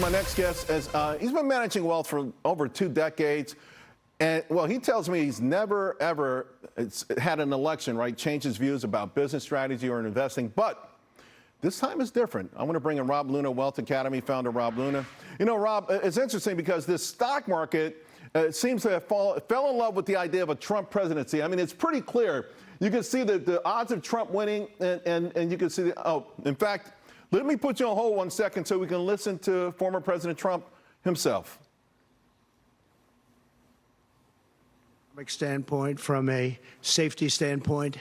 my next guest. He's been managing wealth for over 2 decades. And, well, he tells me he's never, ever had an election, right, change his views about business strategy or investing. But this time is different. I want to bring in Rob Luna, Wealth Academy founder Rob Luna. You know, Rob, it's interesting because this stock market seems to have fell in love with the idea of a Trump presidency. I mean, it's pretty clear. You can see the odds of Trump winning, and you can see in fact, let me put you on hold 1 second so we can listen to former President Trump himself. Standpoint, from a safety standpoint,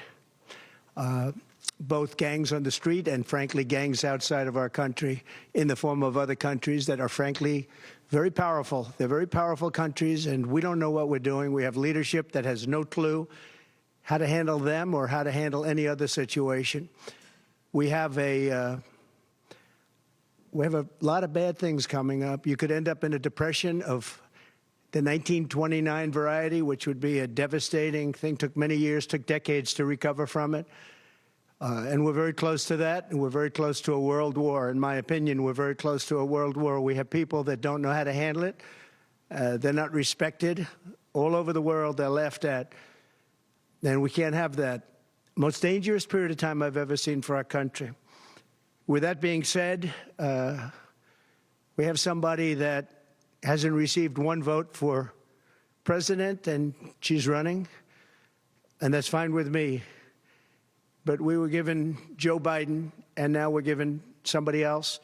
both gangs on the street and, frankly, gangs outside of our country in the form of other countries that are, frankly, very powerful. They're very powerful countries, and we don't know what we're doing. We have leadership that has no clue how to handle them or how to handle any other situation. We have a lot of bad things coming up. You could end up in a depression of the 1929 variety, which would be a devastating thing. Took many years, took decades to recover from it. And we're very close to that, and we're very close to a world war. In my opinion, we're very close to a world war. We have people that don't know how to handle it. They're not respected. All over the world, they're laughed at. And we can't have that. Most dangerous period of time I've ever seen for our country. With that being said, we have somebody that hasn't received 1 vote for president, and she's running, and that's fine with me. But we were given Joe Biden, and now we're given somebody else.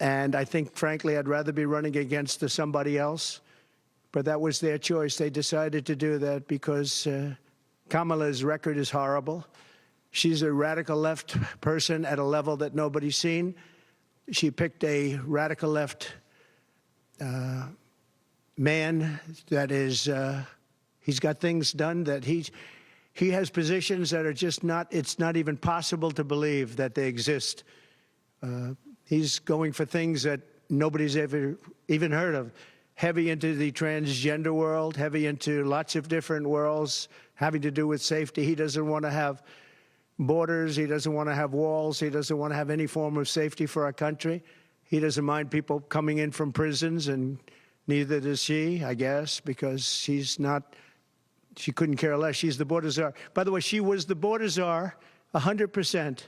And I think, frankly, I'd rather be running against somebody else. But that was their choice. They decided to do that because Kamala's record is horrible. She's a radical left person at a level that nobody's seen. She picked a radical left man that is, he's got things done that he has positions that are just not, it's not even possible to believe that they exist. He's going for things that nobody's ever even heard of. Heavy into the transgender world, heavy into lots of different worlds having to do with safety. He doesn't want to have borders. He doesn't want to have walls. He doesn't want to have any form of safety for our country. He doesn't mind people coming in from prisons, and neither does she, I guess, because she's not, she couldn't care less. She's the border czar. By the way, she was the border czar 100%.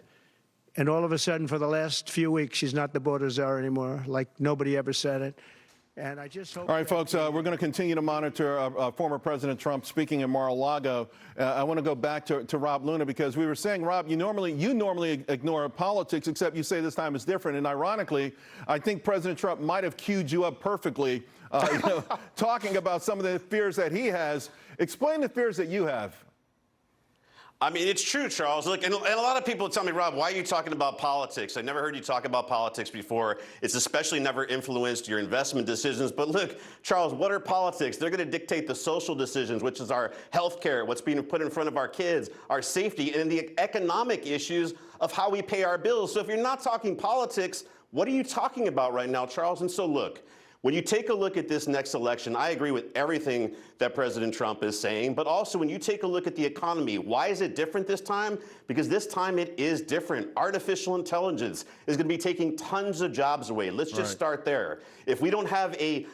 And all of a sudden, for the last few weeks, she's not the border czar anymore, like nobody ever said it. And I just hope. All right, folks, we're going to continue to monitor former President Trump speaking in Mar-a-Lago. I want to go back to Rob Luna, because we were saying, Rob, you normally ignore politics, except you say this time is different. And ironically, I think President Trump might have queued you up perfectly, talking about some of the fears that he has. Explain the fears that you have. I mean, it's true, Charles. Look, and a lot of people tell me, Rob, why are you talking about politics? I never heard you talk about politics before. It's especially never influenced your investment decisions. But look, Charles, what are politics? They're going to dictate the social decisions, which is our health care, what's being put in front of our kids, our safety, and the economic issues of how we pay our bills. So if you're not talking politics, what are you talking about right now, Charles? And so look, when you take a look at this next election, I agree with everything that President Trump is saying, but also when you take a look at the economy, why is it different this time? Because this time it is different. Artificial intelligence is going to be taking tons of jobs away. Let's just start there. If we don't have a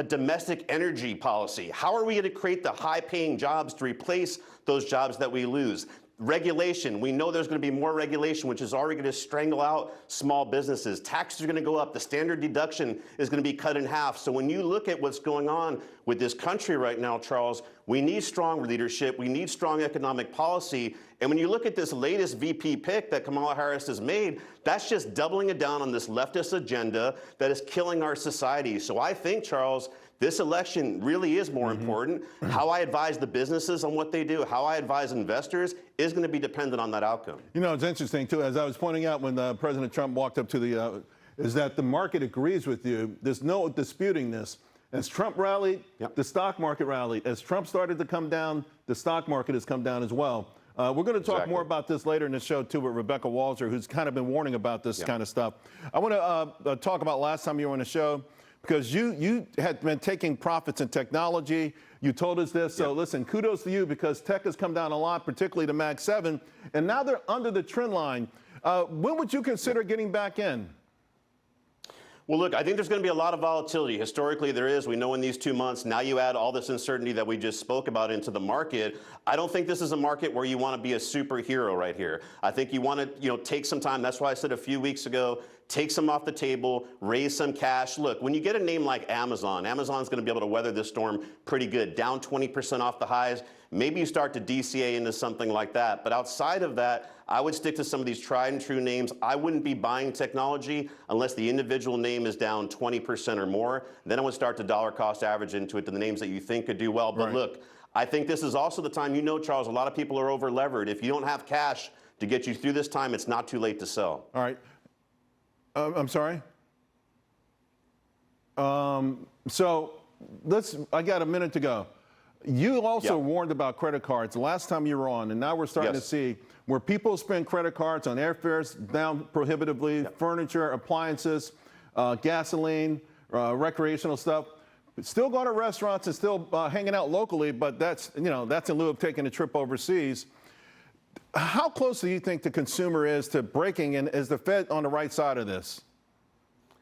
domestic energy policy, how are we going to create the high-paying jobs to replace those jobs that we lose? Regulation. We know there's going to be more regulation, which is already going to strangle out small businesses. Taxes are going to go up. The standard deduction is going to be cut in half. So when you look at what's going on with this country right now, Charles, we need strong leadership. We need strong economic policy. And when you look at this latest VP pick that Kamala Harris has made, that's just doubling it down on this leftist agenda that is killing our society. So I think, Charles, this election really is more important. How I advise the businesses on what they do, how I advise investors is going to be dependent on that outcome. You know, it's interesting, too, as I was pointing out when President Trump walked up to the, is that the market agrees with you. There's no disputing this. As Trump rallied, the stock market rallied. As Trump started to come down, the stock market has come down as well. We're going to talk more about this later in the show, too, with Rebecca Walzer, who's kind of been warning about this kind of stuff. I want to talk about last time you were on the show, because you had been taking profits in technology. You told us this. So listen, kudos to you, because tech has come down a lot, particularly the Mag 7, and now they're under the trend line. When would you consider getting back in? Well, look, I think there's going to be a lot of volatility. Historically, there is. We know in these 2 months. Now you add all this uncertainty that we just spoke about into the market. I don't think this is a market where you want to be a superhero right here. I think you want to, take some time. That's why I said a few weeks ago, take some off the table, raise some cash. Look, when you get a name like Amazon, Amazon's going to be able to weather this storm pretty good. Down 20% off the highs. Maybe you start to DCA into something like that. But outside of that, I would stick to some of these tried and true names. I wouldn't be buying technology unless the individual name is down 20% or more. Then I would start to dollar cost average into it to the names that you think could do well. But look, I think this is also the time, Charles, a lot of people are over levered. If you don't have cash to get you through this time, it's not too late to sell. All right. I'm sorry? So I got a minute to go. You also warned about credit cards the last time you were on, and now we're starting to see where people spend credit cards on airfares down prohibitively, furniture, appliances, gasoline, recreational stuff. Still going to restaurants and still hanging out locally, but that's in lieu of taking a trip overseas. How close do you think the consumer is to breaking, and is the Fed on the right side of this?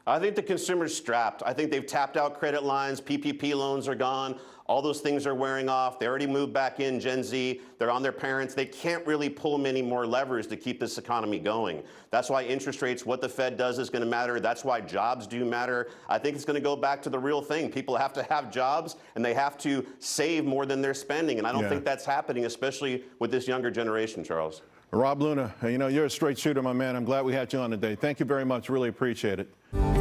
I think the consumer's strapped. I think they've tapped out credit lines. PPP loans are gone. All those things are wearing off. They already moved back in, Gen Z. They're on their parents. They can't really pull many more levers to keep this economy going. That's why interest rates, what the Fed does is going to matter. That's why jobs do matter. I think it's going to go back to the real thing. People have to have jobs, and they have to save more than they're spending. And I don't think that's happening, especially with this younger generation, Charles. Rob Luna, you're a straight shooter, my man. I'm glad we had you on today. Thank you very much. Really appreciate it.